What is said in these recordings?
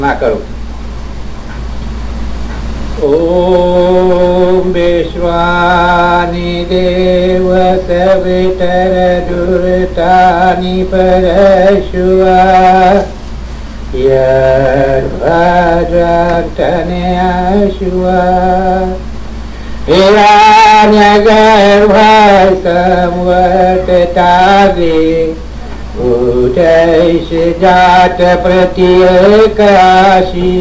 ना करो। ओम विश्वानि देव सवितर दुर्तानि परशुआ यद्भद्रतने अशुआ हिरण्यगर्भसंवर्ततागे भूतैष जात प्रत्येकाशी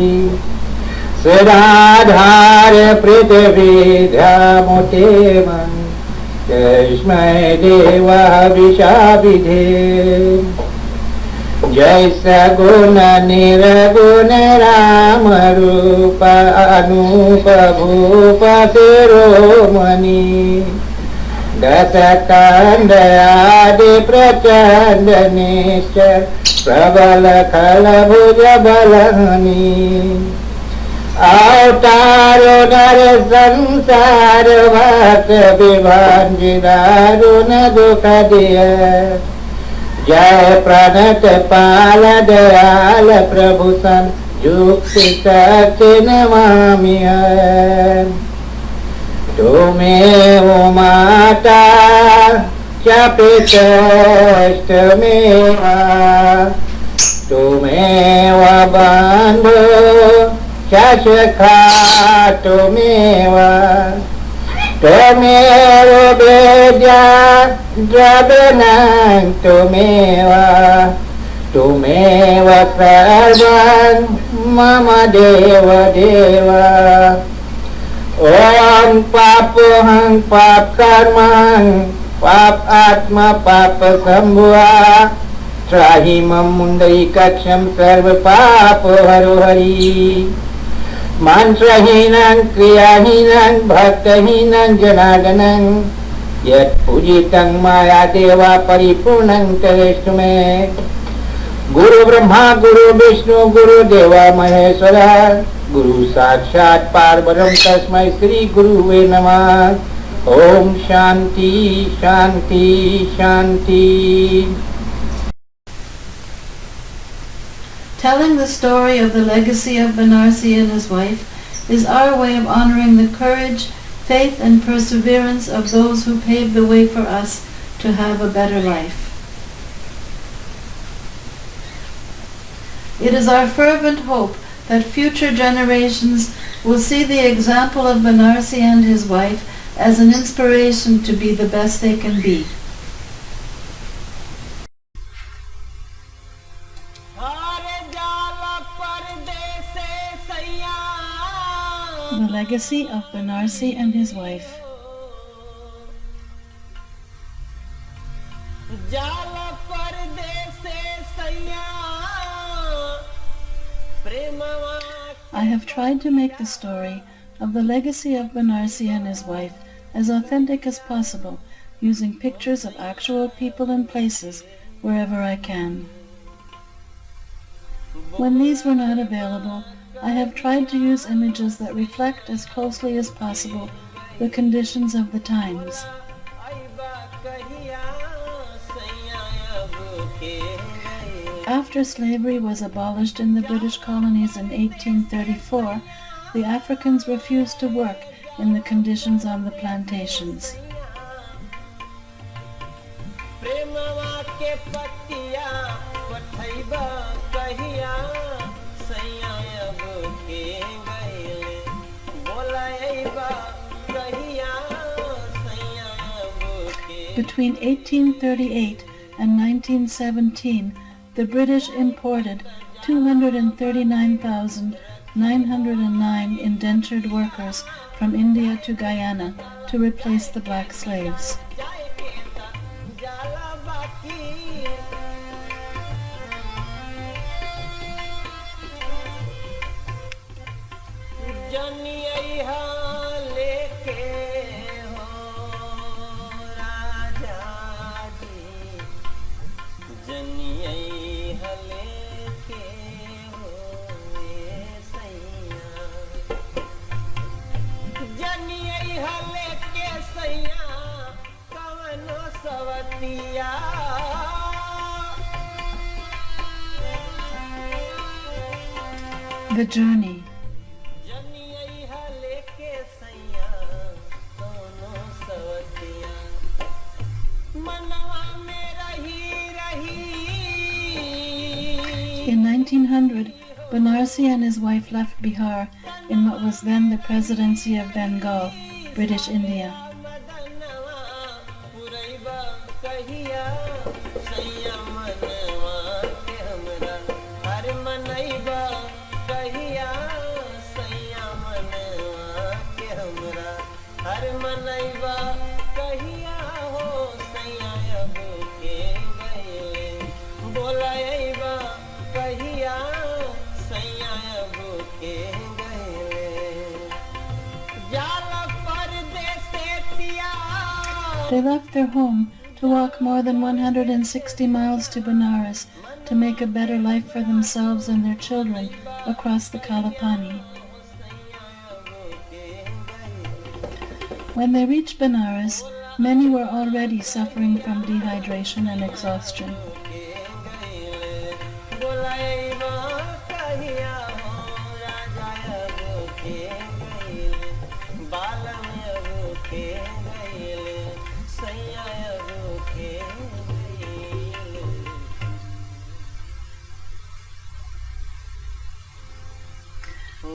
सदाधार पृथ्वीध्यामुतेमं तस्मै देवाभिषाभिधे जय सगुण निर्गुण राम रूप अनूप भूप शिरोमणि दस कंद आदि प्रचंड निश्चर प्रबल खल भुज बलहनी अवतार नर संसार भक्त विभांजि दारुण दुख दिय जय प्रणत पाल दयाल प्रभु सन युक्ति सत्य नमामि तुमेव माता च पितस्तमेव तुमेव बन्धु च सखा तुमेव त्वमेव वेद्या द्रविणं तुमेव तुमेव सर्वं मम देव देव ओम पापोहं पाप कर्मं पाप आत्मा पाप संभुआ त्राहि मम मुंडरीकाक्षं सर्व पाप हरो हरि मंत्रहीनं क्रियाहीनं भक्तहीनं जनार्दनं यत् पूजितं माया देवा परिपूर्णं तदेस्तु मे गुरु ब्रह्मा गुरु विष्णु गुरु देवा महेश्वरा गुरु साक्षात् पारब्रह्म तस्मै श्री गुरुवे नमः। ओम शांति शांति शांति। Telling the story of the legacy of Banarsi and his wife is our way of honoring the courage, faith and perseverance of those who paved the way for us to have a better life. It is our fervent hope that future generations will see the example of Banarsi and his wife as an inspiration to be the best they can be. The legacy of Banarsi and his wife. I have tried to make the story of the legacy of Banarsi and his wife as authentic as possible, using pictures of actual people and places wherever I can. When these were not available, I have tried to use images that reflect as closely as possible the conditions of the times. After slavery was abolished in the British colonies in 1834, the Africans refused to work in the conditions on the plantations. Between 1838 and 1917, the British imported 239,909 indentured workers from India to Guyana to replace the black slaves. the journey. In 1900, Banarsi and his wife left Bihar in what was then the Presidency of Bengal, British India. They left their home to walk more than 160 miles to Benares to make a better life for themselves and their children across the Kalapani. When they reached Benares, many were already suffering from dehydration and exhaustion.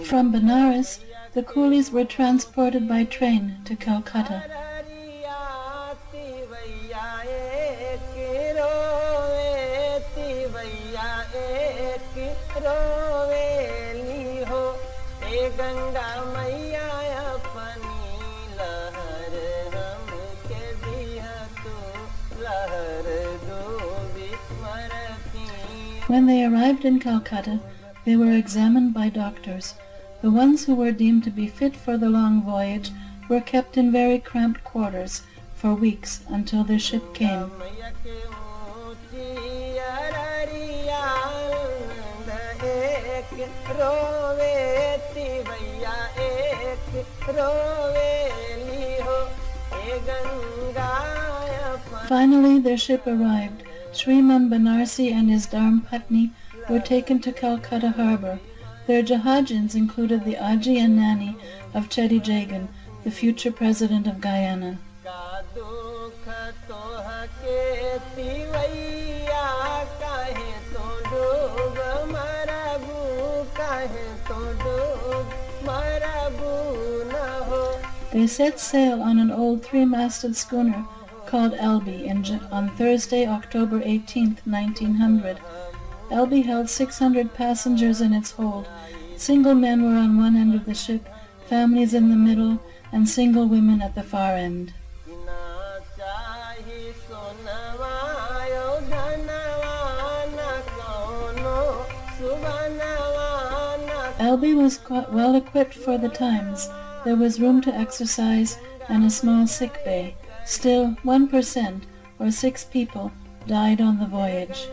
From Benares, the coolies were transported by train to Calcutta. When they arrived in Calcutta, they were examined by doctors. The ones who were deemed to be fit for the long voyage were kept in very cramped quarters for weeks until their ship came. Finally, their ship arrived. Shriman Banarsi and his Dharmpatni were taken to Calcutta harbor. Their Jahajins included the Aji and Nani of Chetty Jagan, the future president of Guyana. They set sail on an old three-masted schooner called Elbe on Thursday, October 18, 1900. Elbe held 600 passengers in its hold. Single men were on one end of the ship, families in the middle, and single women at the far end. Elbe was well equipped for the times. There was room to exercise and a small sick bay. Still, 1%, or 6 people, died on the voyage.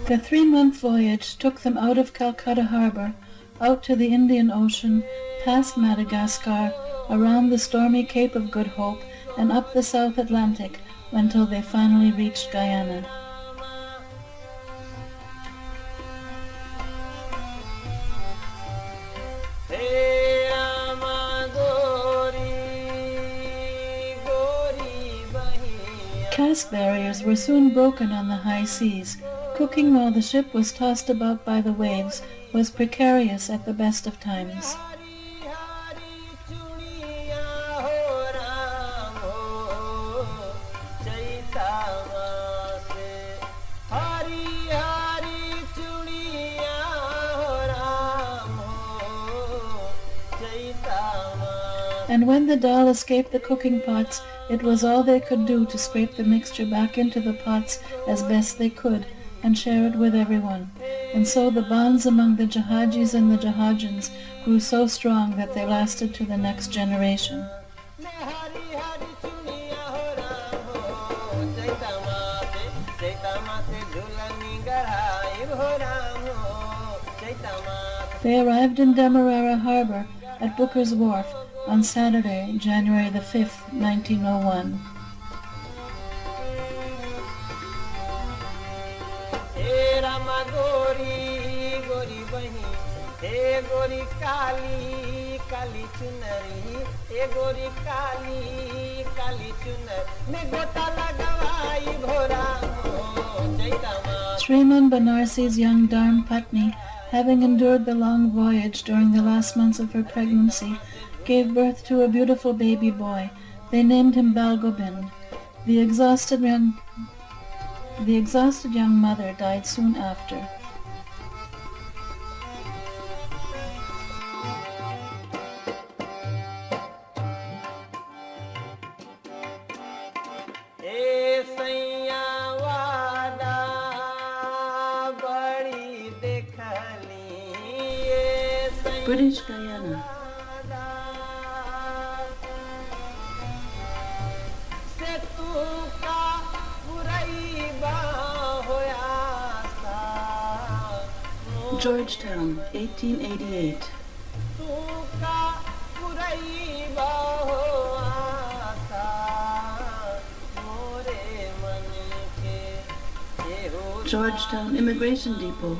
The 3-month voyage took them out of Calcutta harbor, out to the Indian Ocean, past Madagascar, around the stormy Cape of Good Hope, and up the South Atlantic until they finally reached Guyana. Caste barriers were soon broken on the high seas. Cooking while the ship was tossed about by the waves was precarious at the best of times. And when the dal escaped the cooking pots, it was all they could do to scrape the mixture back into the pots as best they could and share it with everyone. And so the bonds among the Jahajis and the Jahajins grew so strong that they lasted to the next generation. They arrived in Demerara Harbor at Booker's Wharf on Saturday, January the 5th, 1901. Sriman Banarsi's young Dharm Patni, having endured the long voyage during the last months of her pregnancy, gave birth to a beautiful baby boy. They named him Balgobind. The exhausted young mother died soon after. British Guyana. Georgetown, 1888. Georgetown Immigration Depot.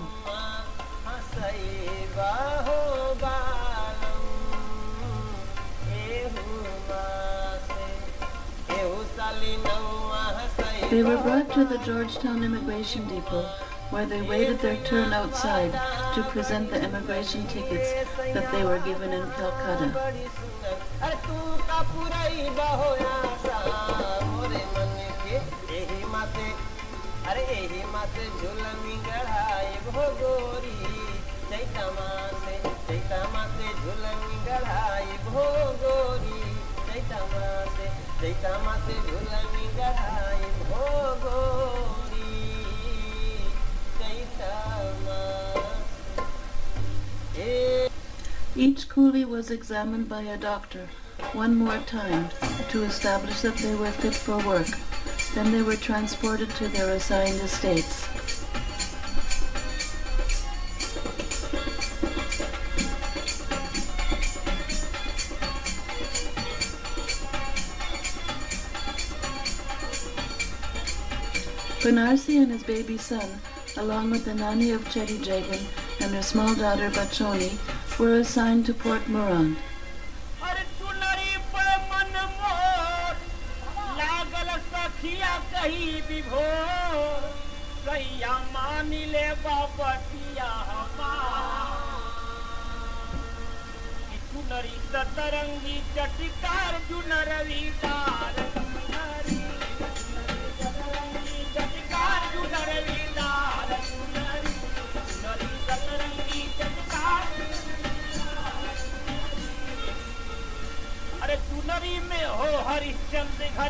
They were brought to the Georgetown Immigration Depot, where they waited their turn outside to present the immigration tickets that they were given in Calcutta. Each coolie was examined by a doctor one more time to establish that they were fit for work. Then they were transported to their assigned estates. Banarsi and his baby son, along with the nanny of Chetty Jagan and her small daughter Bachoni, were assigned to Port Morand.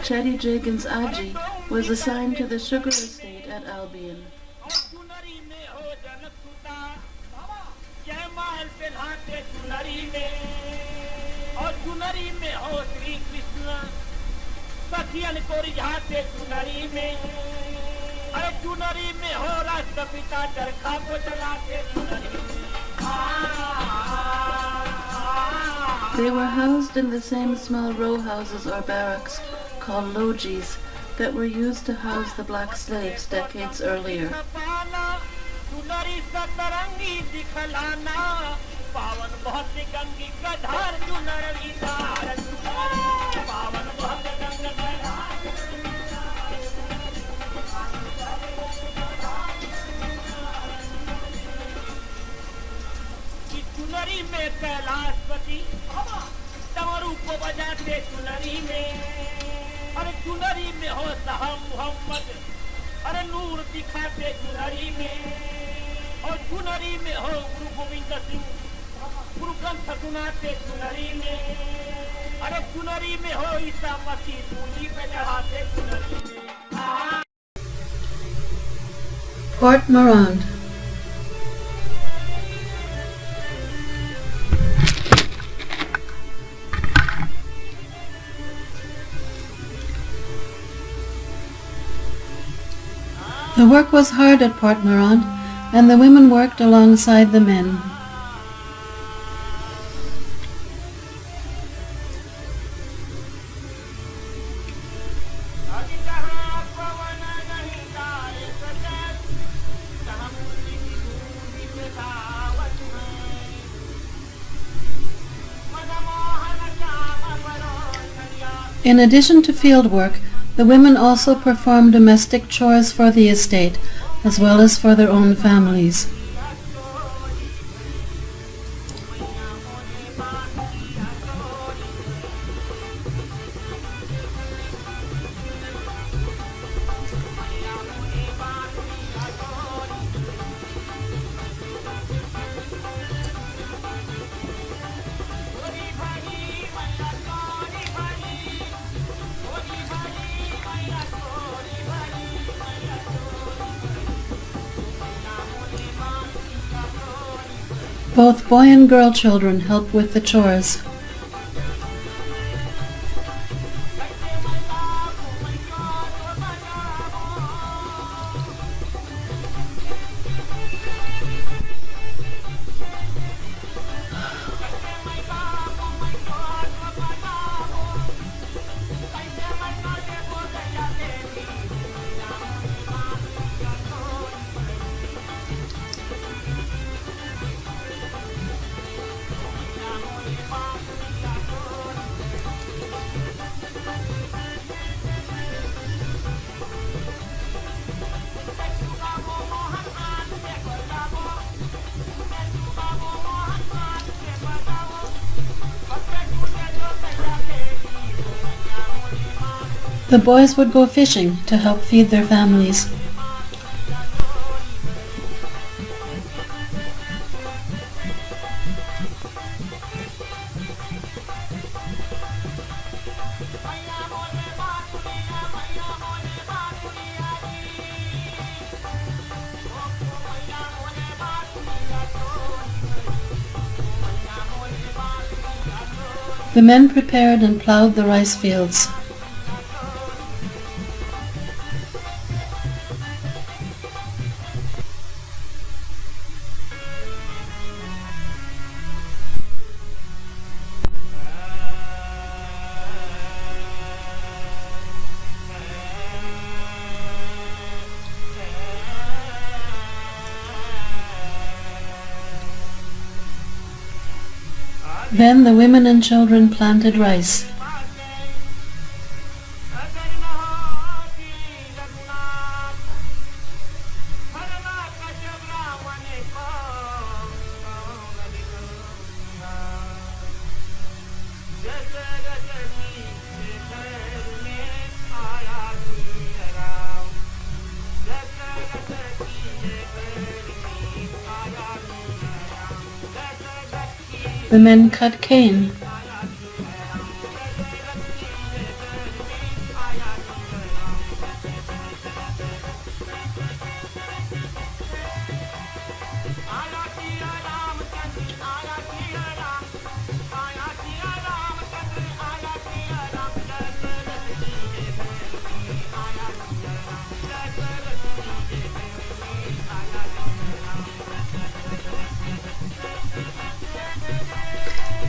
Chetty Jagan's Aji was assigned to the sugar estate at Albion. They were housed in the same small row houses or barracks called lojis that were used to house the black slaves decades earlier. Port Morand. The work was hard at Port Morand, and the women worked alongside the men. In addition to field work, the women also performed domestic chores for the estate, as well as for their own families. Both boy and girl children help with the chores. The boys would go fishing to help feed their families. The men prepared and plowed the rice fields. Then the women and children planted rice. The men cut cane.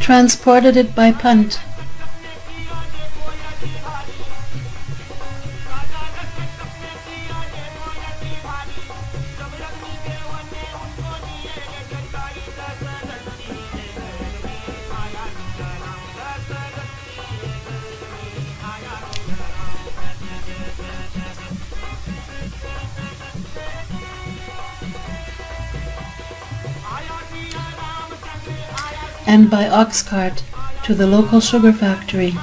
Transported it by punt. And by ox cart to the local sugar factory.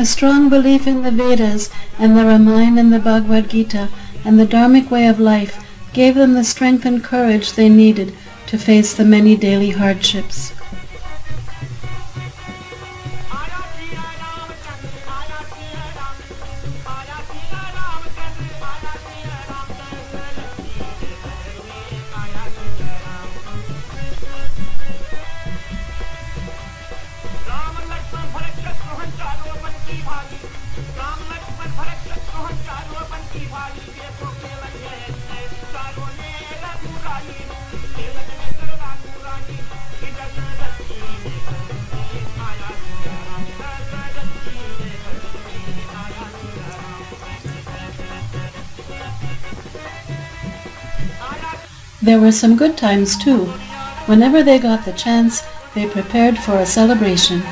A strong belief in the Vedas and the Ramayana and the Bhagavad Gita and the Dharmic way of life gave them the strength and courage they needed to face the many daily hardships. There were some good times too. Whenever they got the chance, they prepared for a celebration.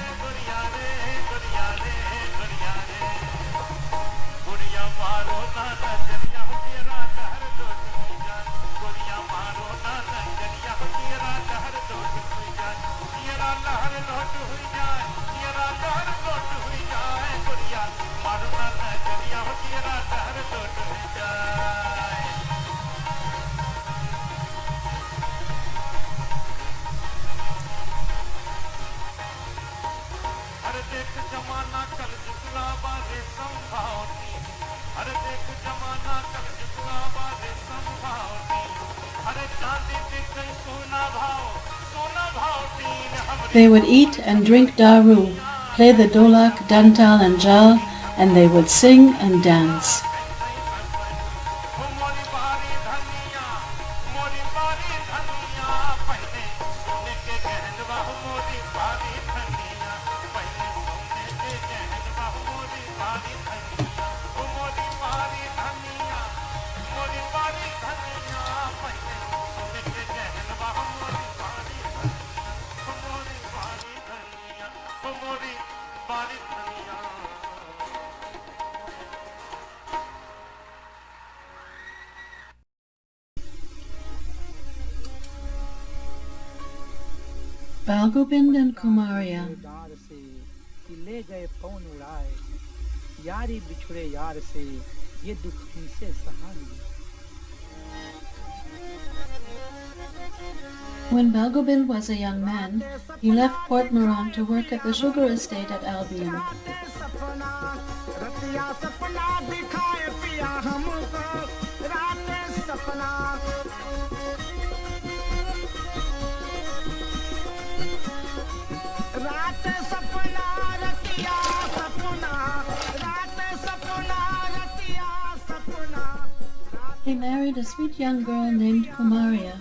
They would eat and drink daru, play the dholak, dantal and jal, and they would sing and dance. Balgobind and Kumaria. When Balgobind was a young man, he left Port Moran to work at the sugar estate at Albion. He married a sweet young girl named Kumaria.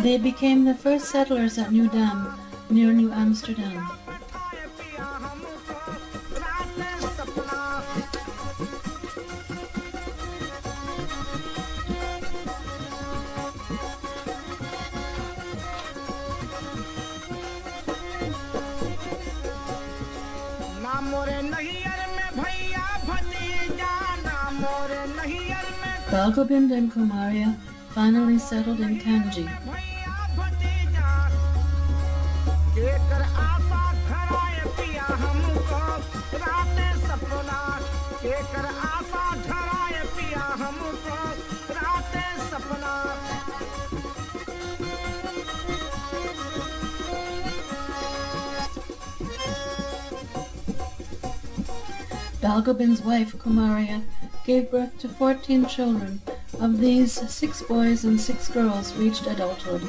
They became the first settlers at New Dam, near New Amsterdam. Balgobind and Kumaria finally settled in Kanji. Balgobind's wife, Kumaria, gave birth to 14 children. Of these, 6 boys and 6 girls reached adulthood.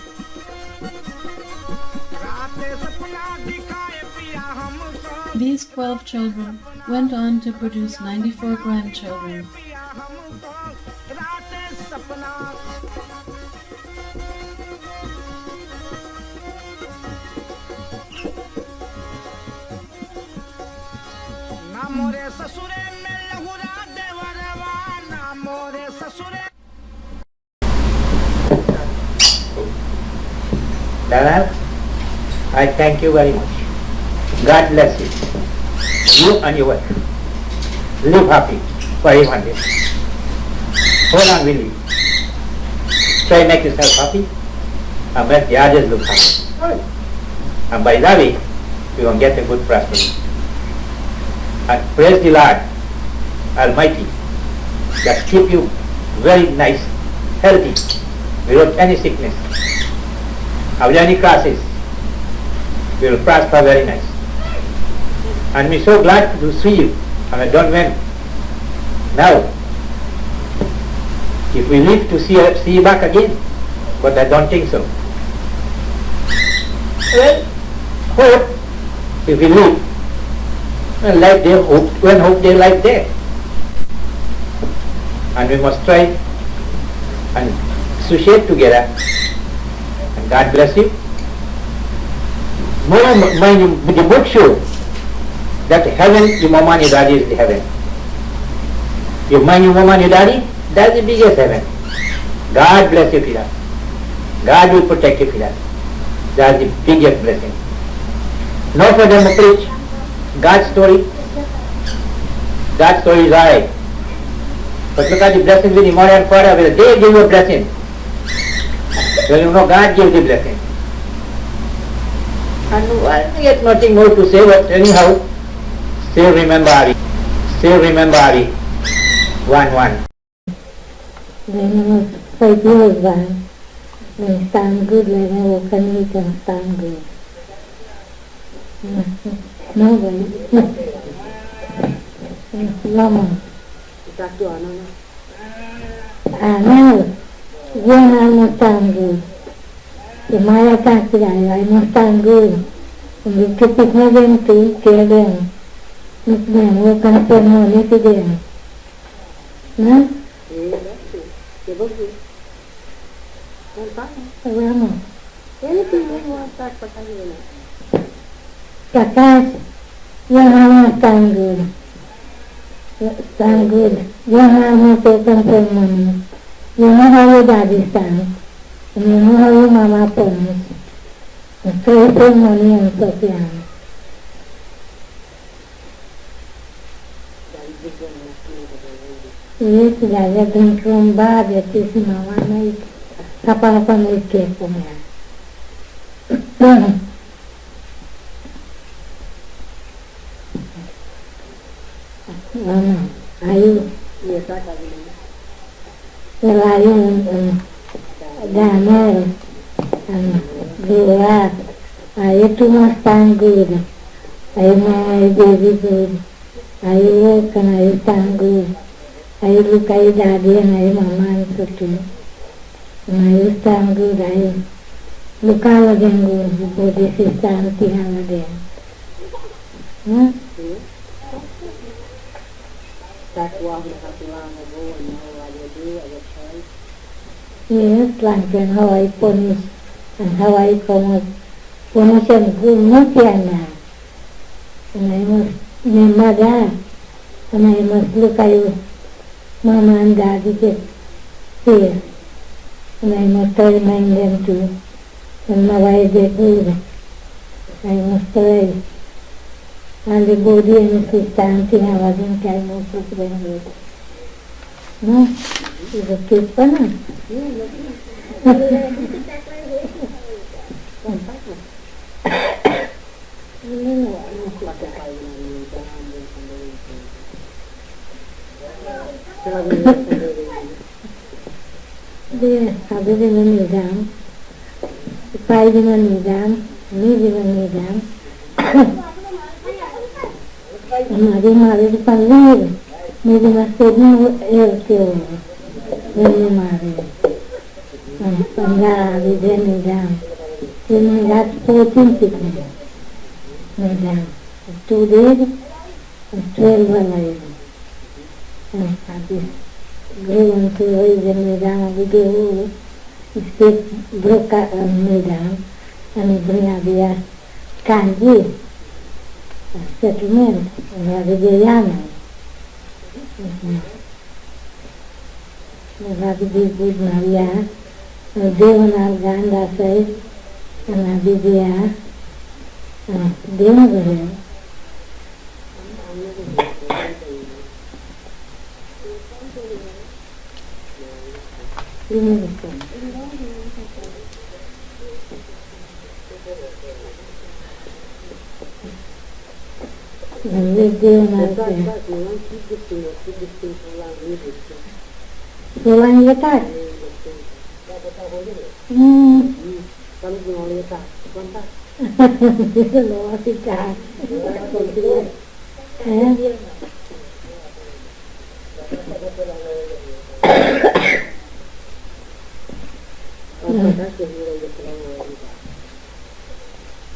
These 12 children went on to produce 94 grandchildren. Dada, I thank you very much. God bless you. You and your wife. Live happy for 100. Hold on, Willie. Try make yourself happy and make the others look happy. And by that way, you will get a good prosperity. And praise the Lord Almighty that keep you very nice, healthy, without any sickness. Without any crosses, you will prosper very nice. And we're so glad to see you. And I don't mean now. If we live to see you back again, but I don't think so. Well, hope, if we live, well, life there, hope, when hope there, life there. And we must try and associate together. And God bless you. The book shows that heaven, your mama and your daddy is the heaven. You mind your mama and your daddy, that's the biggest heaven. God bless you for that. God will protect you for that. That's the biggest blessing. Not for them to preach God's story. God's story is alright. But look at the blessings with the mother and father, where they give you a blessing. So you know God gives the blessing. And I get nothing more to say, but anyhow, still remember Hari. Still remember Hari. 1-1. When I was 5 years old, I stand good when I walk and eat and stand good. Nobody. Lama. Now, when I must stand good. If my attack I must stand good. And we keep it moving to kill them. If them walk and spend money to them. No? Vamos. Prakash, यहाँ stand good. Stand good. यहाँ हम तो confirm money. यहाँ हमारे daddy stand. यहाँ हमारे mama promise. So so money and so plan. Yes, saya drink from bar, that is mama night. Apa-apa night cake for me. Ayu. Well, ayu Daniel and Gula. Ayu too much stand good. Ayu my baby good. Ayu work and ayu stand good. I look at daddy and I mama and so too. And I stand good, I look out again good, because this is something again. That's why you have to learn to go and know what you do at your choice. Yes, like and how I punish and how I punish and good Mutiana. And I must remember that. And I must look at you. Mama and daddy get here. And I must remind them too. And now I get good. I must try. And the body and something I wasn't kind of suffering with. No? Is a kid for now? Dia habis dengan nidam, pai dengan nidam, ni dengan nidam. Mari depan ni dengan sedih elkeu, ni mari. Panggah dia nidam, ini rat potin sikit nidam. Today, 12 malay. Habis. Growing to the nidam, we go, speak broke up nidam, and bring up the kanji, settlement, and have the yana. We have the good Maria, and Devan Ganda says, Bibia, Dingle, Pulang letak. Kami mau lihat, kontak. Itu loh kita.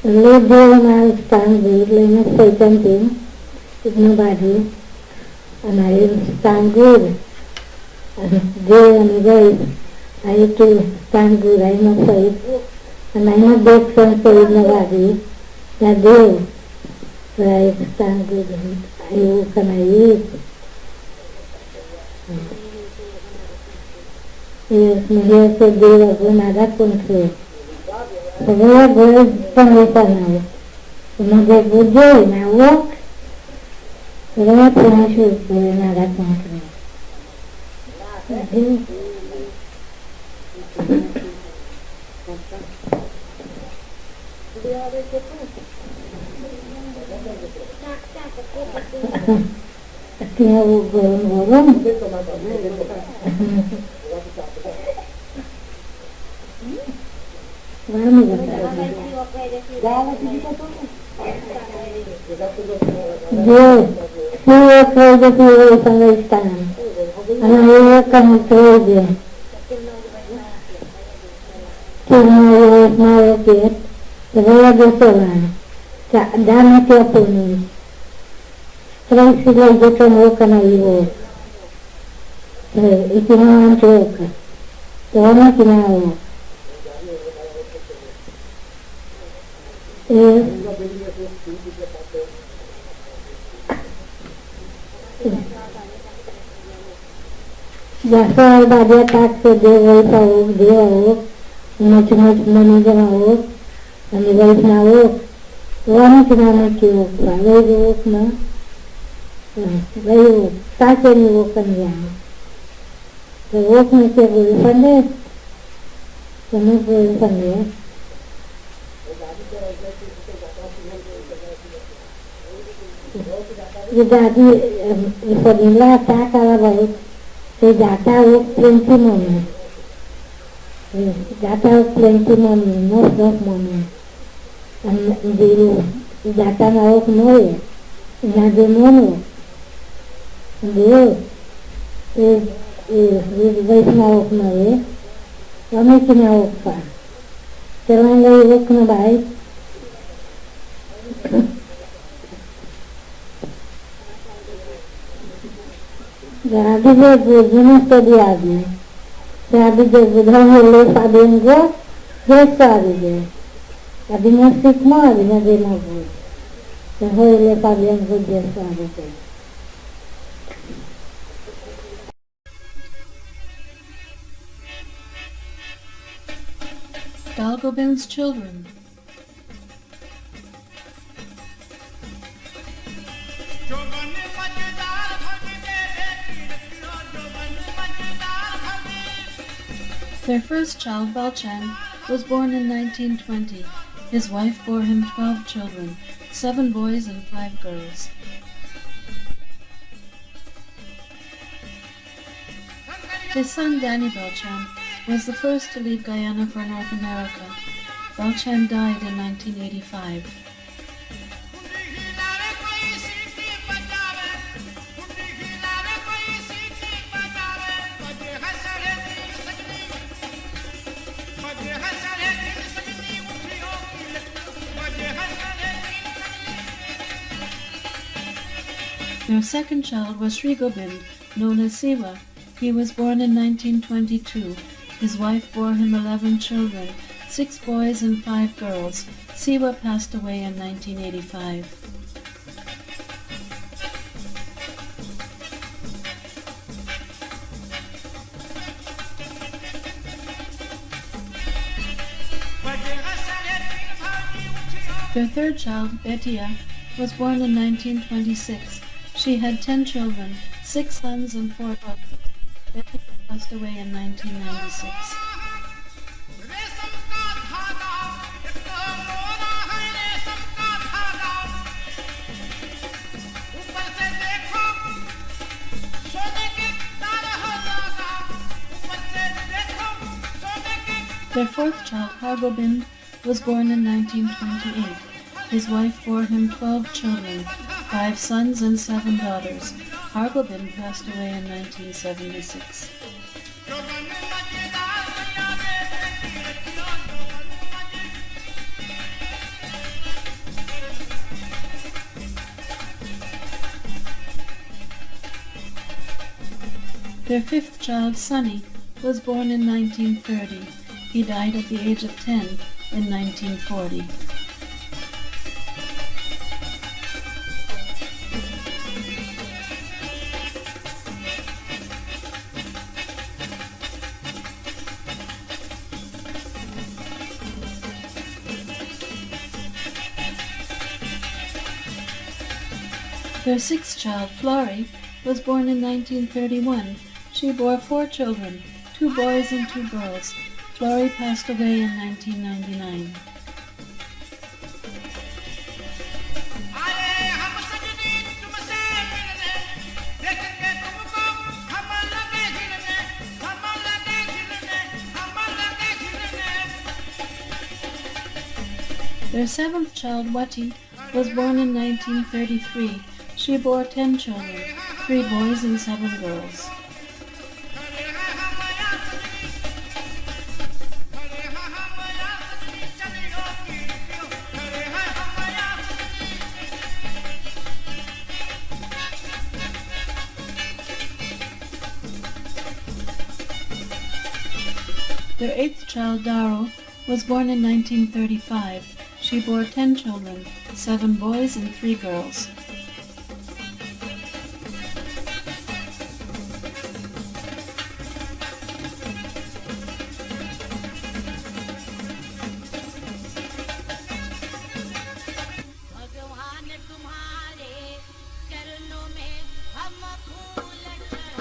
Lebih mengalihkan diri saya cantik, itu baru, anak tangguh, dia yang guys, itu tangguh, anak saya, anak beksan saya baru, jadi saya tangguh, ayu kan ayu, dia sedih pun ada konflik. Saya boleh pengusaha, semoga bujur nawak, saya punya syukur nada konkret. Tinggal gorong-gorong. Mana dia kerja di sangat istana. Anak kan kerja. Cuma mau kerja, saya bersolat. Tak ada siapa ni. Terus sila jatuh mau kena ibu. Itu orang tua. Tuan kena ibu. Jasa badia tak sedih tahu dia macam-macam mana jauh, ani baik tahu, orang cuma nak kiuk, baik kiuk na, baik tak ni bukan yang, kiuk ni kiuk pandai, semua kiuk pandai. Jadi inilah tak kalau baik. Saya jatuh plenty mana, most of mana, di jatuh naik mana, nade mana, dia, baik naik mana, kami kena apa, jalan lagi kena baik. Jadi dia jenis dia ni. Jadi dia bukan hanya sabinggo, dia sahaja. Jadi musik mah dia dia nak buat. Dia hanya sabinggo dia sahaja. Balgobind's children. Their first child, Balchand, was born in 1920. His wife bore him 12 children, 7 boys and 5 girls. His son, Danny Balchand, was the first to leave Guyana for North America. Balchand died in 1985. Their second child was Balgobind, known as Siwa. He was born in 1922. His wife bore him 11 children, 6 boys and 5 girls. Siwa passed away in 1985. Their third child, Betia, was born in 1926. She had 10 children, 6 sons and 4 daughters. Betia passed away in 1996. Their fourth child, Balgobind, was born in 1928. His wife bore him 12 children, 5 sons and 7 daughters. Balgobind passed away in 1976. Their fifth child, Sonny, was born in 1930. He died at the age of 10 in 1940. Their sixth child, Florrie, was born in 1931. She bore 4 children, 2 boys and 2 girls. Florrie passed away in 1999. Their seventh child, Wati, was born in 1933. She bore 10 children, 3 boys and 7 girls. Their eighth child, Daro, was born in 1935. She bore 10 children, 7 boys and 3 girls.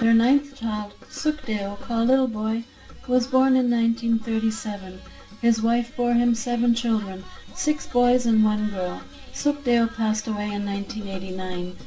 Their ninth child, Sukhdeo, called Little Boy, was born in 1937. His wife bore him 7 children, 6 boys and 1 girl. Sukhdeo passed away in 1989.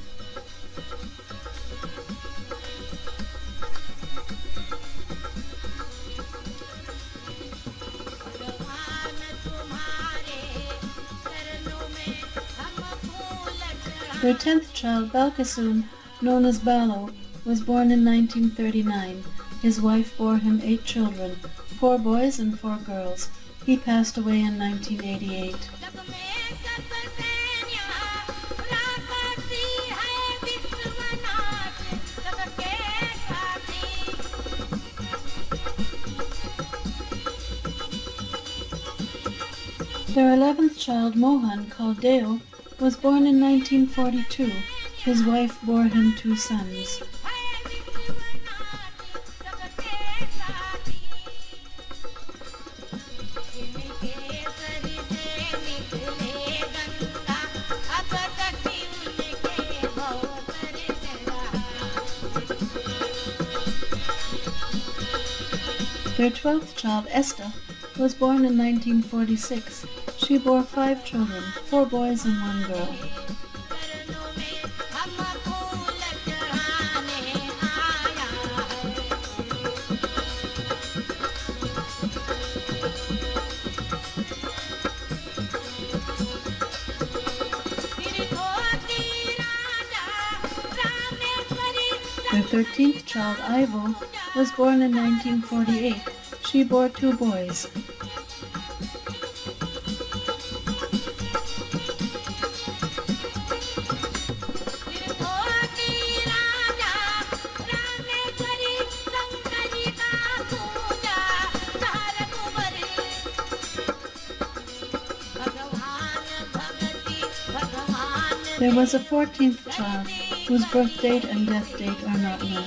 Their 10th child, Balkasun, known as Balo, was born in 1939. His wife bore him 8 children, 4 boys and 4 girls. He passed away in 1988. Their 11th child, Mohan, called Deo, was born in 1942. His wife bore him 2 sons. Their 12th child, Esther, was born in 1946. She bore 5 children, 4 boys and 1 girl. Their 13th child, Ivo, was born in 1948. She bore 2 boys. There was a 14th child whose birth date and death date are not known.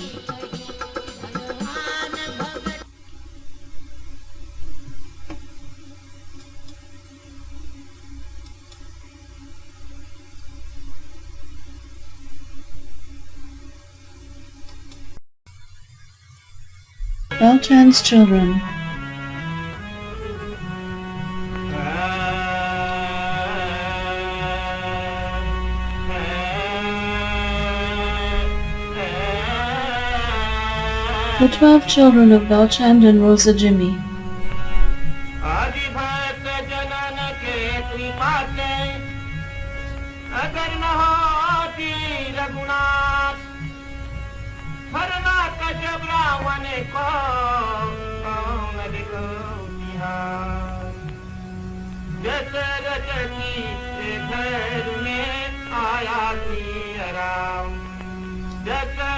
Balchand's children. The 12 children of Balchand and Rosa Jimmy.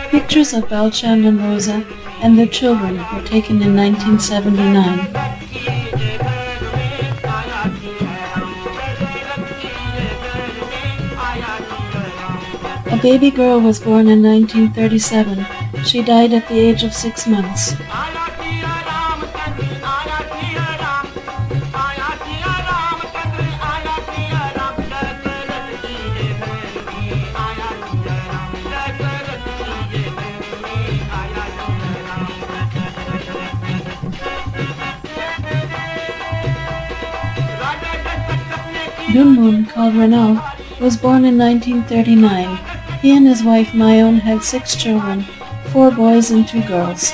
Pictures of Balchand and Rosa and their children were taken in 1979. A baby girl was born in 1937. She died at the age of 6 months. Dunmun, called Renal, was born in 1939. He and his wife Mayon had 6 children, 4 boys and 2 girls.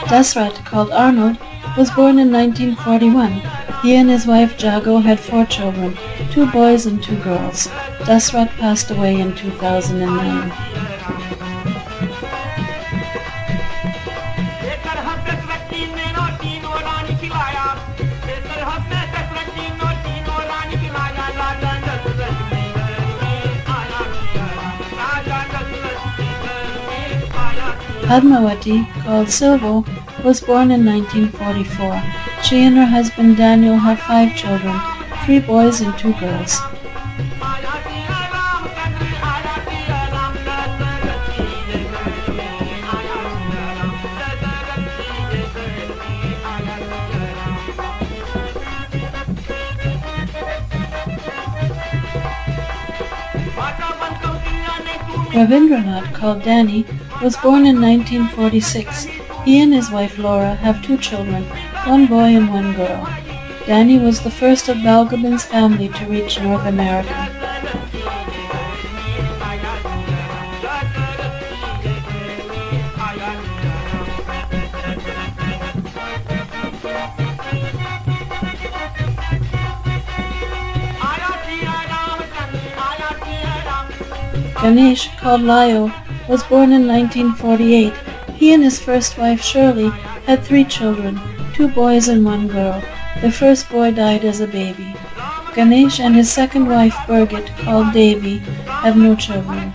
Dasrat, called Arnold, was born in 1941. He and his wife Jago had 4 children, 2 boys and 2 girls. Dasrat passed away in 2009. Padmawati, called Silvo, was born in 1944. She and her husband Daniel have 5 children, 3 boys and 2 girls. Ravindranath, called Danny, was born in 1946. He and his wife Laura have 2 children, 1 boy and 1 girl. Danny was the first of Balgobind's family to reach North America. Ganesh, called Lyo, was born in 1948. He and his first wife Shirley had 3 children, 2 boys and 1 girl. The first boy died as a baby. Ganesh and his second wife Birgit, called Devi, have no children.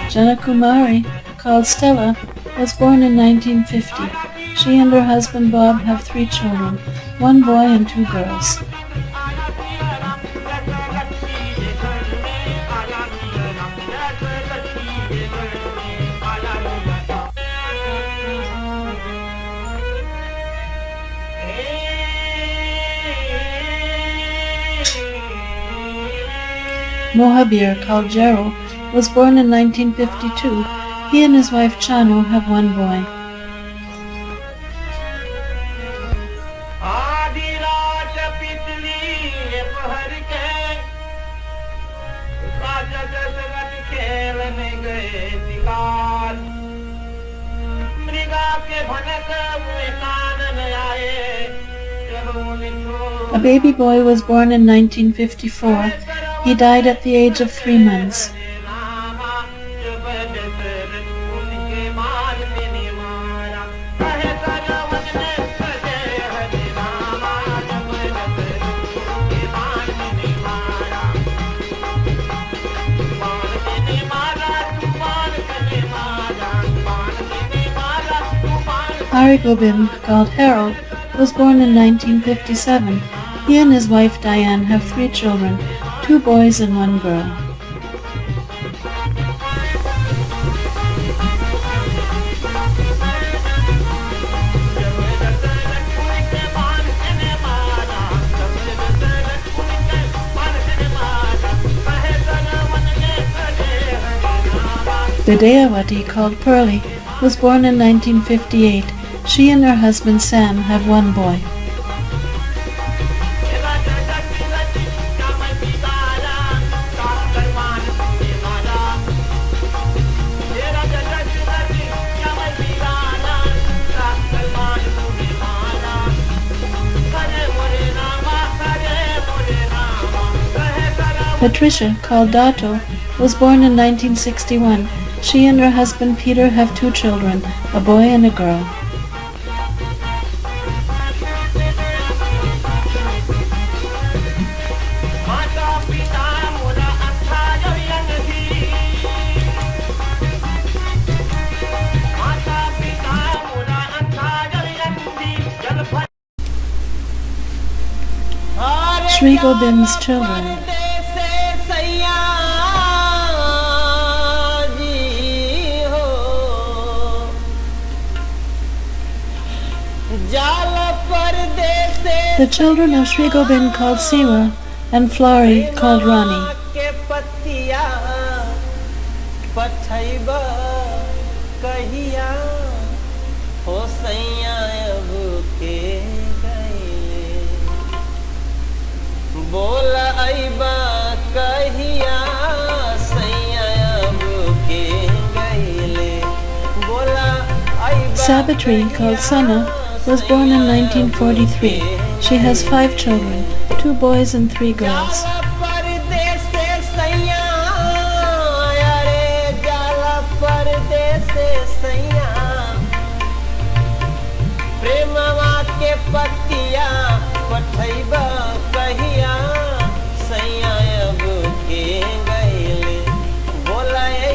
Janakumari, called Stella, was born in 1950. She and her husband Bob have 3 children, 1 boy and 2 girls. Mohabir, called Gerald, was born in 1952. He and his wife Chanu have 1 boy. A baby boy was born in 1954. He died at the age of 3 months. Balgobind, called Harold, was born in 1957. He and his wife Diane have 3 children, 2 boys and 1 girl. Vidayawati, called Pearlie, was born in 1958. She and her husband Sam have 1 boy. Patricia, called Dato, was born in 1961. She and her husband Peter have 2 children, a boy and a girl. Sri Gobind's children. The children of Sri Gobind called Siwa and Flori called Rani. Savitri, called Sana, was born in 1943. She has 5 children, 2 boys and 3 girls.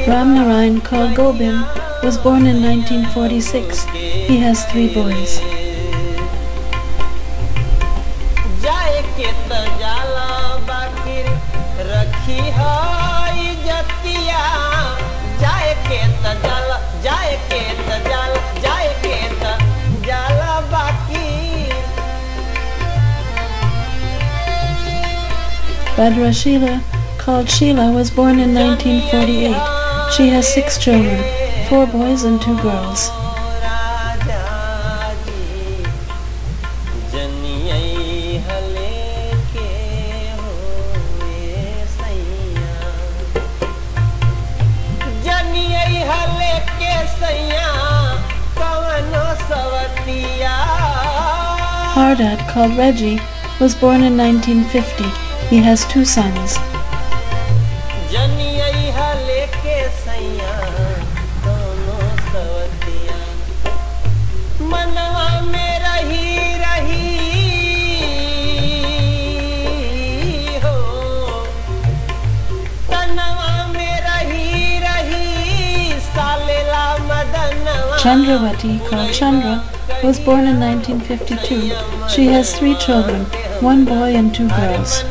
Ram Narayan, called Gobind, was born in 1946. He has 3 boys. Badra Sheila, called Sheila, was born in 1948. She has 6 children, 4 boys and 2 girls. Hardad, called Reggie, was born in 1950. He has 2 sons. Chandrawati, called Chandra, was born in 1952. She has 3 children, 1 boy and 2 girls.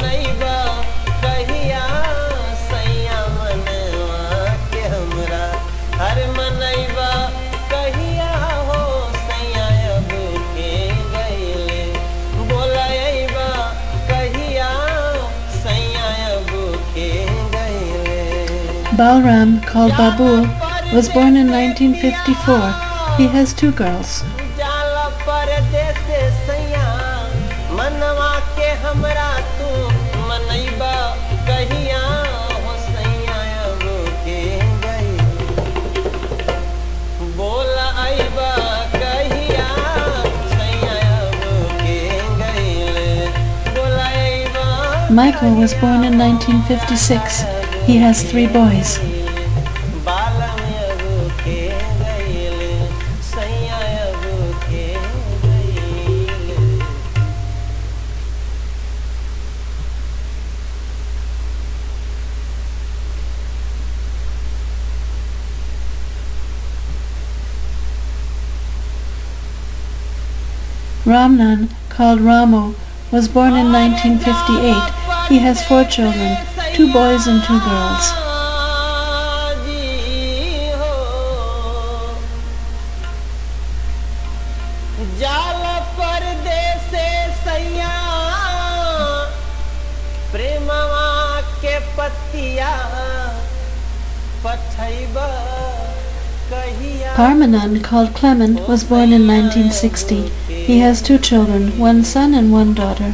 Balram, called Babul, was born in 1954. He has 2 girls. Michael was born in 1956. He has 3 boys. Ramnan, called Ramo, was born in 1958. He has 4 children, 2 boys and 2 girls. Parmanan, called Clement, was born in 1960. He has 2 children, 1 son and 1 daughter.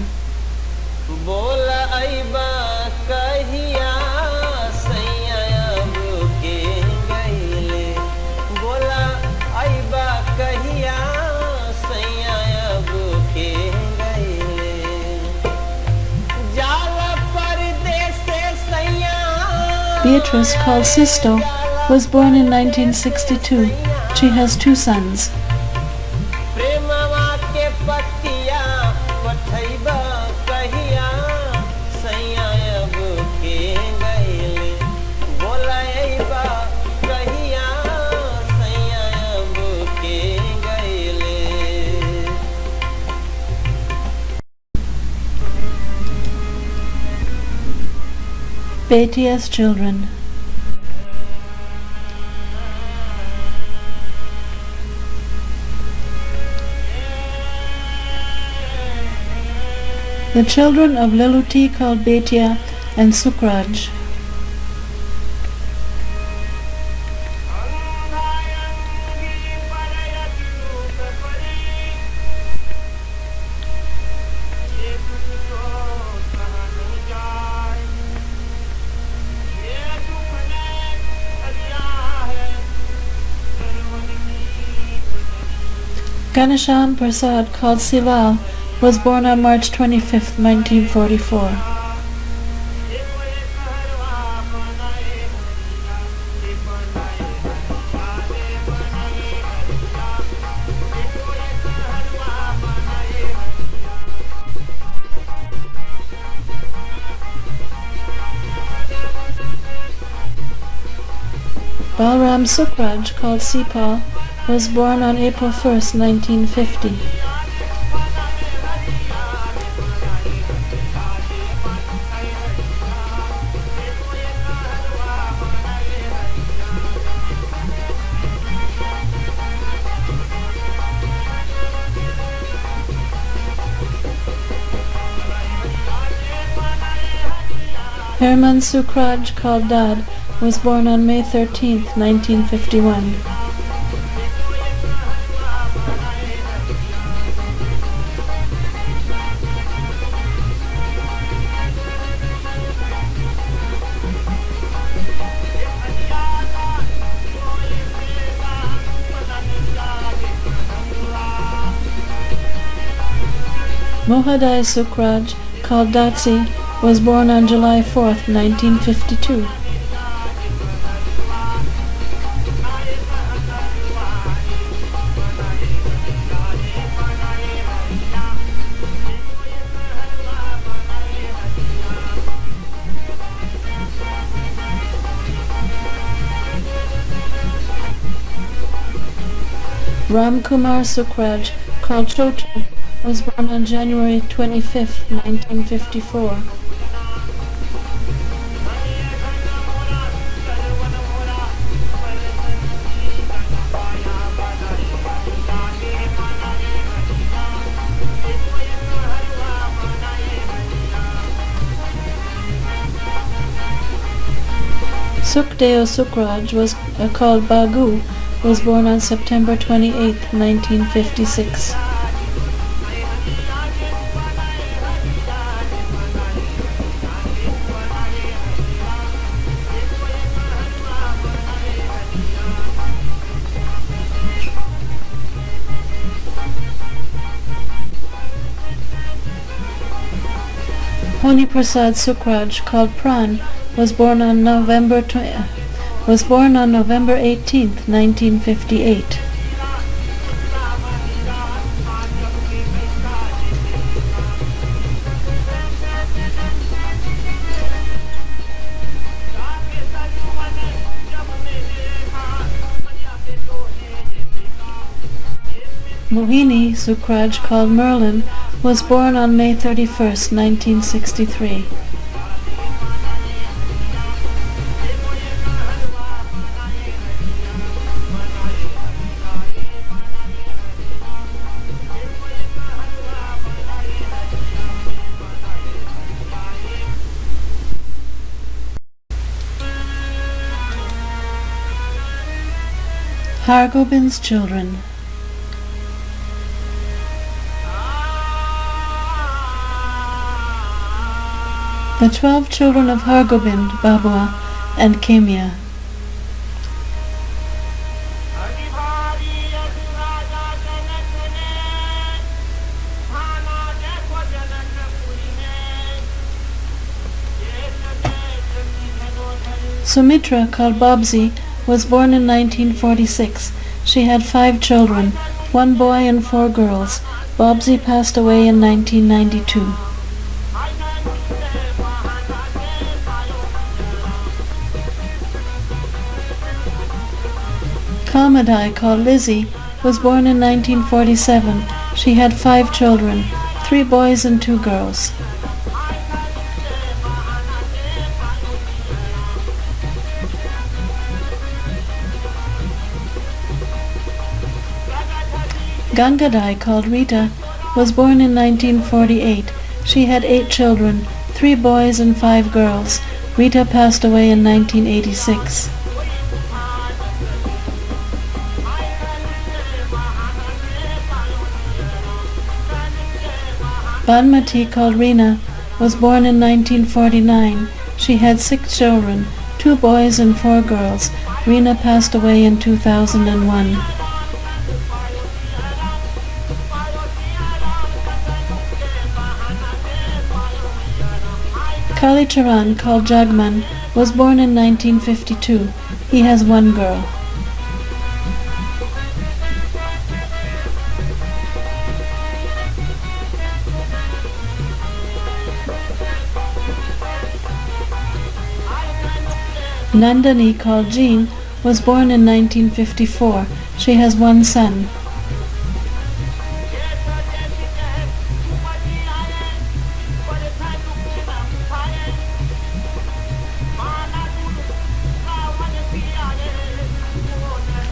Beatrice, called Sisto, was born in 1962. She has 2 sons. Betia's children. The children of Liluti called Betia and Sukraj. Ganesham Prasad, called Sival, was born on March 25, 1944. Balram Sukraj, called Sipal, was born on April 1, 1950. Herman Sukraj, called Dad, was born on May 13, 1951. Mohadai Sukraj, called Datsi, was born on July 4, 1952. Ram Kumar Sukraj, called Chotu, was born on January 25, 1954. Sukhdeo Sukraj, called Bagu, was born on September 28, 1956. Honi Prasad Sukraj, called Pran, was born on November 18, 1958. Mohini Sukraj, called Merlin, was born on May 31st, 1963. Hargobind's children. The 12 children of Hargobind, Babua, and Kemia. Sumitra, called Babsi, was born in 1946. She had 5 children, 1 boy and 4 girls. Babsi passed away in 1992. Kamadai, called Lizzie, was born in 1947. She had 5 children, 3 boys and 2 girls. Gangadai, called Rita, was born in 1948. She had 8 children, 3 boys and 5 girls. Rita passed away in 1986. Banmati, called Reena, was born in 1949. She had 6 children, 2 boys and 4 girls. Reena passed away in 2001. Kalicharan, called Jagman, was born in 1952. He has 1 girl. Nandani, called Jean, was born in 1954. She has 1 son.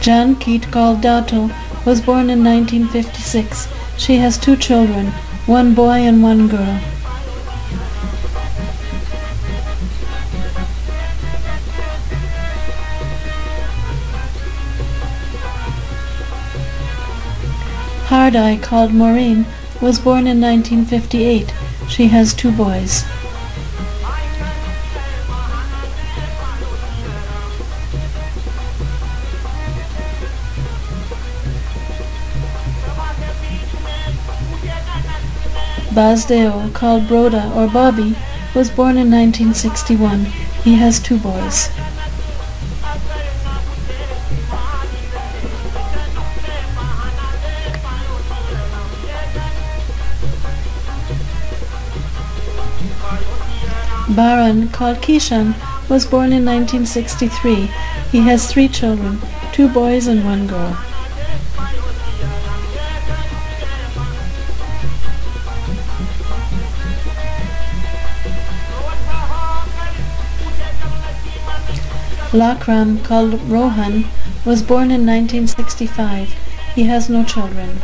Jankeet, called Dato, was born in 1956. She has 2 children, 1 boy and 1 girl. Hardai, called Maureen, was born in 1958. She has 2 boys. Basdeo, called Broda or Bobby, was born in 1961. He has 2 boys. Baran, called Kishan, was born in 1963. He has 3 children, 2 boys and 1 girl. Lakram, called Rohan, was born in 1965. He has no children.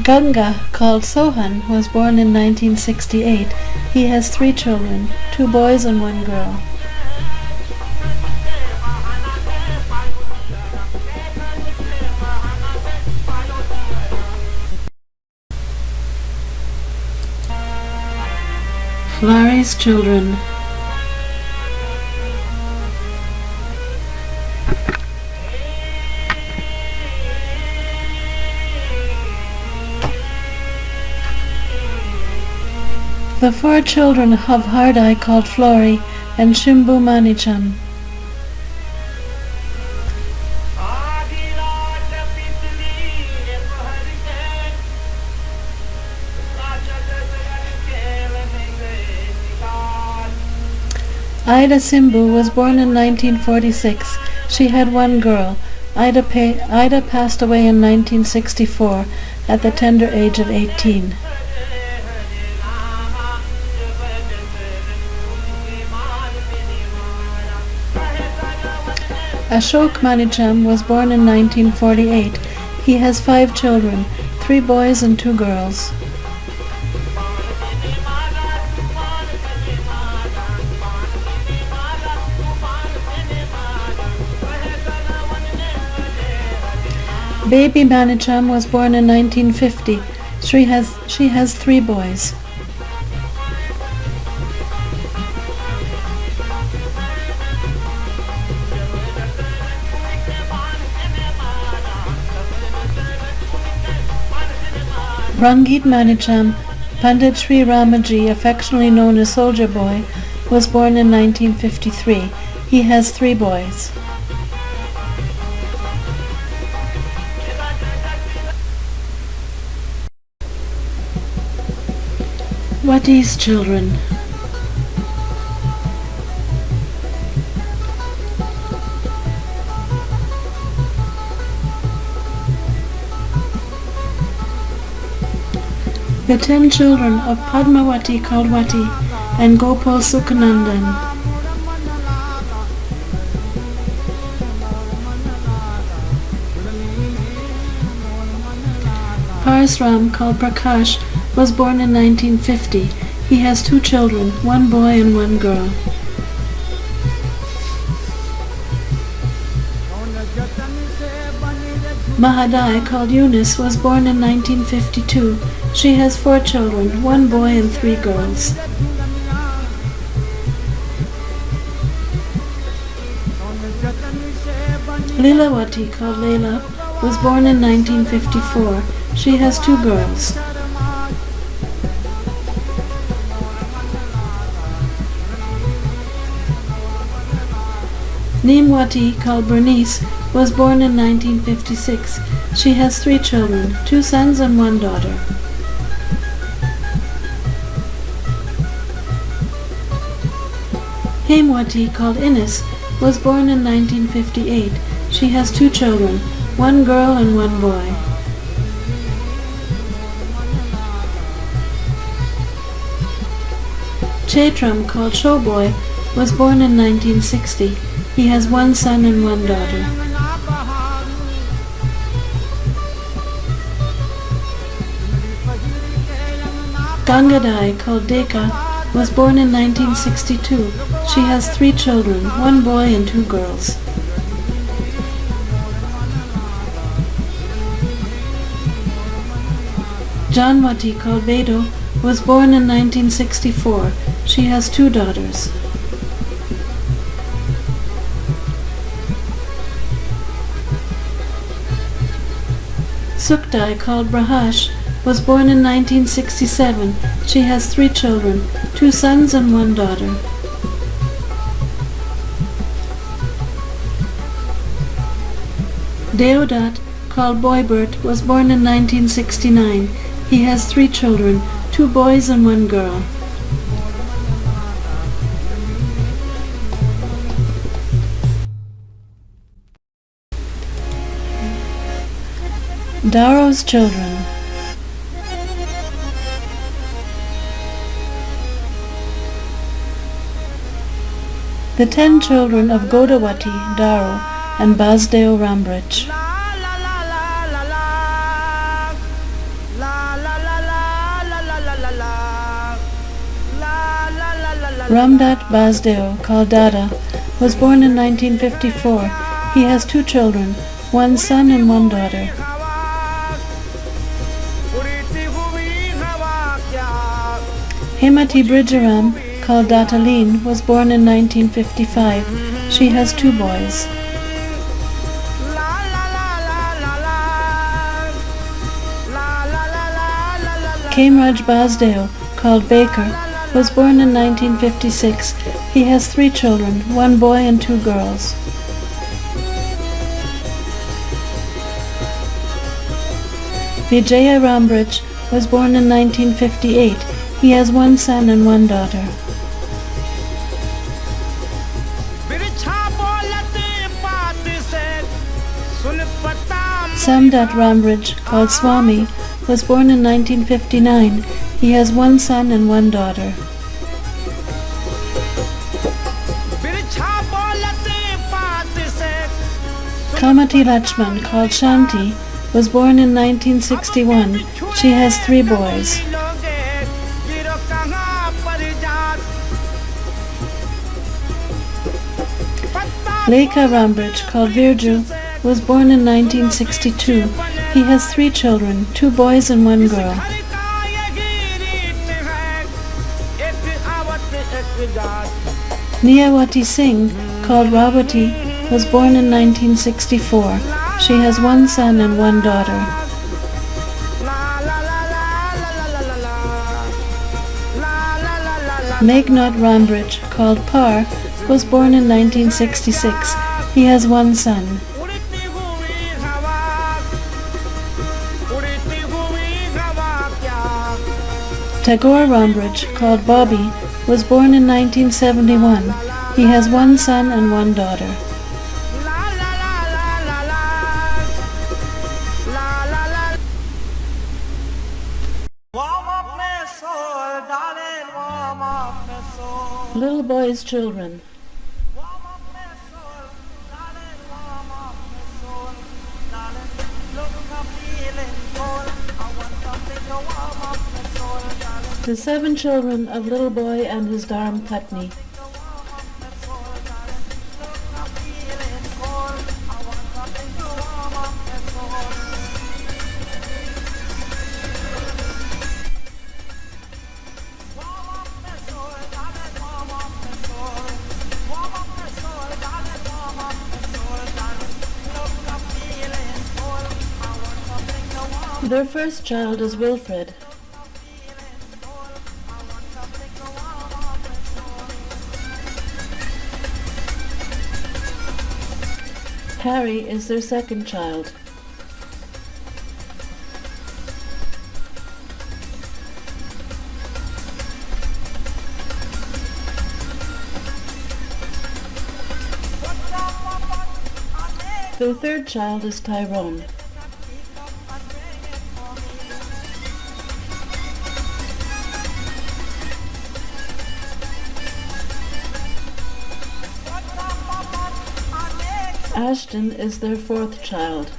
Ganga, called Sohan, was born in 1968. He has 3 children, 2 boys and 1 girl. Flari's children. The 4 children of Hardai, called Flori and Shimbu Manichan. Ida Simbu was born in 1946. She had one girl. Ida passed away in 1964 at the tender age of 18. Ashok Manicham was born in 1948. He has 5 children, 3 boys and 2 girls. Baby Manicham was born in 1950. She has 3 boys. Rangit Manicham, Pandit Sri Ramaji, affectionately known as Soldier Boy, was born in 1953. He has 3 boys. Wati's children. The 10 children of Padmavati called Wati and Gopal Sukhanandan. Parasram called Prakash was born in 1950. He has 2 children, 1 boy and 1 girl. Mahadai called Eunice was born in 1952. She has 4 children, 1 boy and 3 girls. Leelawati called Leila was born in 1954. She has 2 girls. Neemwati called Bernice was born in 1956. She has 3 children, 2 sons and 1 daughter. Hemwati called Ines was born in 1958. She has 2 children, 1 girl and 1 boy. Chaitram called Showboy was born in 1960. He has 1 son and 1 daughter. Gangadai called Deka was born in 1962. She has 3 children, 1 boy and 2 girls. Janwati called Bedo was born in 1964. She has 2 daughters. Sukdai called Brahash was born in 1967. She has 3 children, 2 sons and 1 daughter. Deodat called Boybert was born in 1969. He has 3 children, 2 boys and 1 girl. Daro's children. The 10 children of Godawati, Daro, and Basdeo Rambrich. Ramdat Basdeo, called Dada, was born in 1954. He has 2 children, 1 son and 1 daughter. Hemati Brijaram, called Dataleen, was born in 1955. She has 2 boys. Kamraj Basdeo, called Baker, was born in 1956. He has 3 children, 1 boy and 2 girls. Vijaya Rambrich was born in 1958. He has 1 son and 1 daughter. Samdat Rambridge, called Swami, was born in 1959. He has one son and one daughter. Kamati Lachman, called Shanti, was born in 1961. She has 3 boys. Lekha Rambridge, called Virju, was born in 1962. He has 3 children, 2 boys and 1 girl. Niyawati Singh, called Rawati, was born in 1964. She has 1 son and 1 daughter. Meghnad Rambridge, called Par, was born in 1966. He has 1 son. Tagore Rambridge, called Bobby, was born in 1971. He has 1 son and 1 daughter. Little boy's children. The 7 children of little boy and his Dharam Patni. Their first child is Wilfred. Harry is their second child. Their third child is Tyrone. Ashton is their fourth child.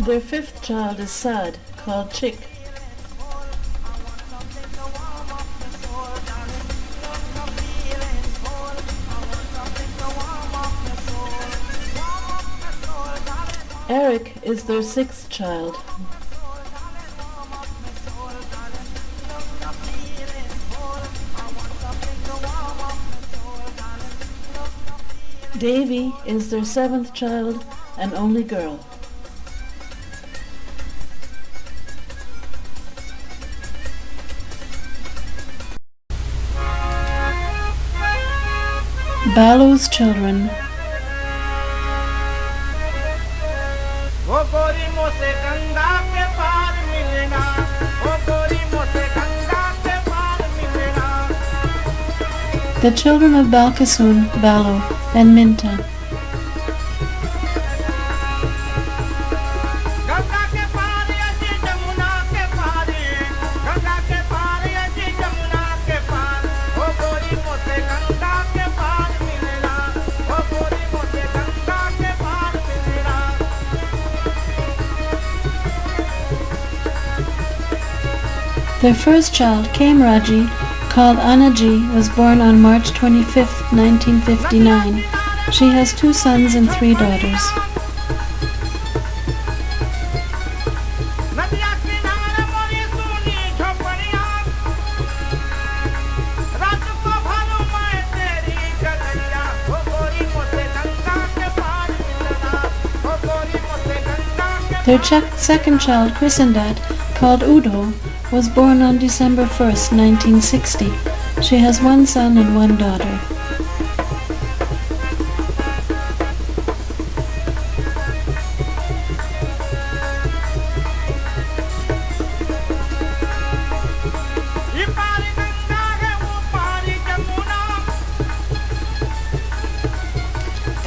Their fifth child is Saad, called Chick. Eric is their sixth child. Davy is their seventh child and only girl. Balu's children. The children of Balkasun, Balu, and Minta. Their first child, Kamraji, called Anaji, was born on March 25, 1959. She has 2 sons and 3 daughters. Their second child, Krisendat, called Udo, was born on December 1st, 1960. She has 1 son and 1 daughter.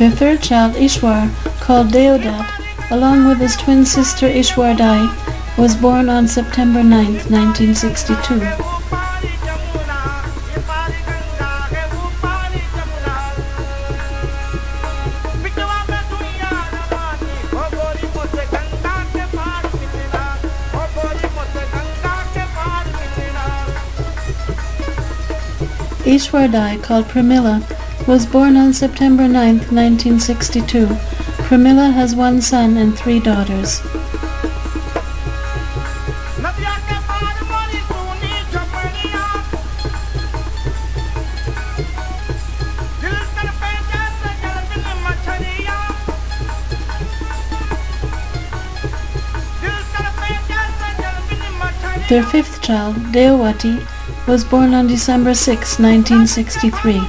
Their third child, Ishwar, called Deodat, along with his twin sister Ishwardai, was born on September 9, 1962. Ishwardai, called Pramila, was born on September 9, 1962. Pramila has one son and 3 daughters. Their fifth child, Deowati, was born on December 6, 1963.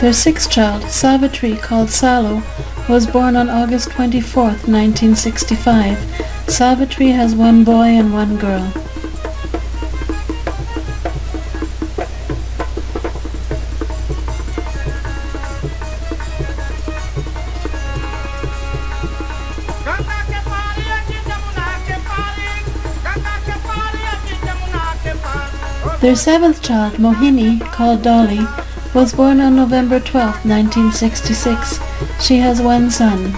Their sixth child, Savitri, called Salo, was born on August 24, 1965. Savitri has 1 boy and 1 girl. Their seventh child, Mohini, called Dolly, was born on November 12, 1966. She has 1 son.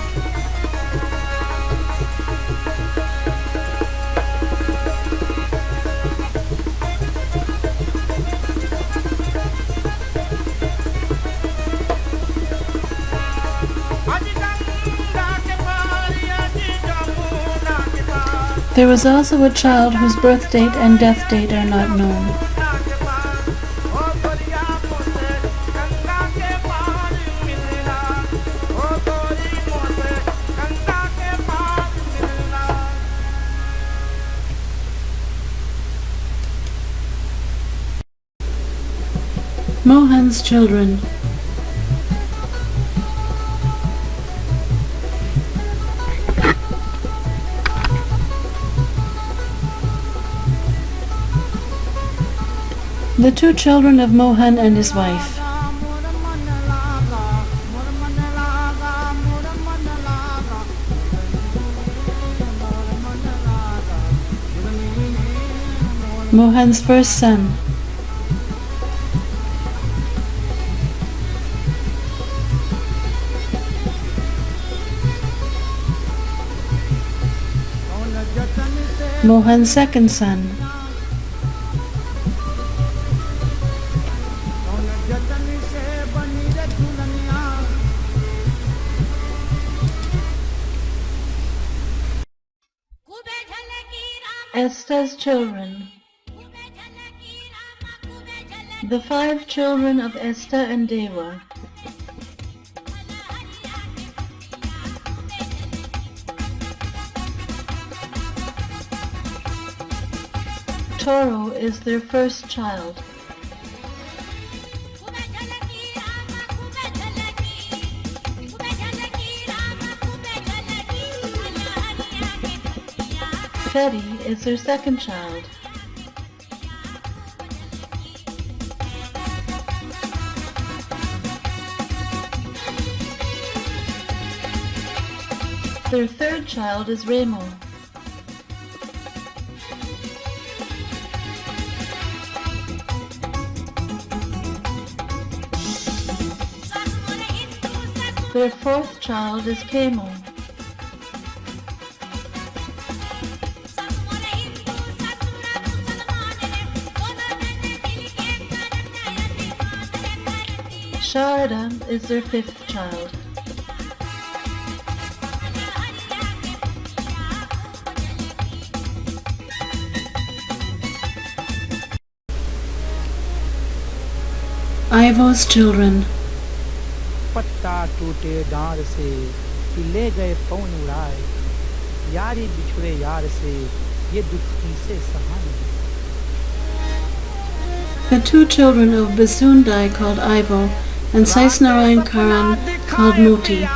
There was also a child whose birth date and death date are not known. Mohan's children. The 2 children of Mohan and his wife. Mohan's first son. Mohan's second son. Esther's children. The 5 children of Esther and Deva. Toro is their first child. Teddy is their second child. Their third child is Remo. Their fourth child is Kemo. Sharda is their fifth child. Ivo's children. पत्ता टूटे डांड से कि ले गए पवन उड़ाए यारी बिछुड़े यार से ये दुख से सहाय. The 2 children of Basundai called Ivo and Saisnarayan Karan called Muti.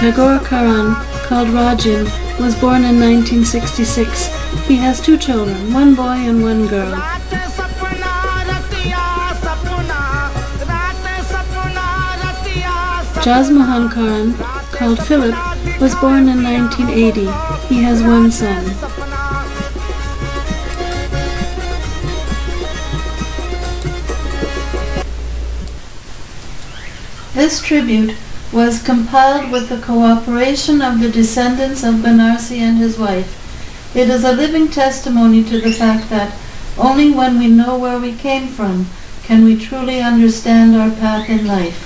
Tagore Karan, called Rajan, was born in 1966. He has 2 children, 1 boy and 1 girl. Jasmohan Karan, called Philip, was born in 1980. He has 1 son. This tribute was compiled with the cooperation of the descendants of Banarsi and his wife. It is a living testimony to the fact that only when we know where we came from can we truly understand our path in life.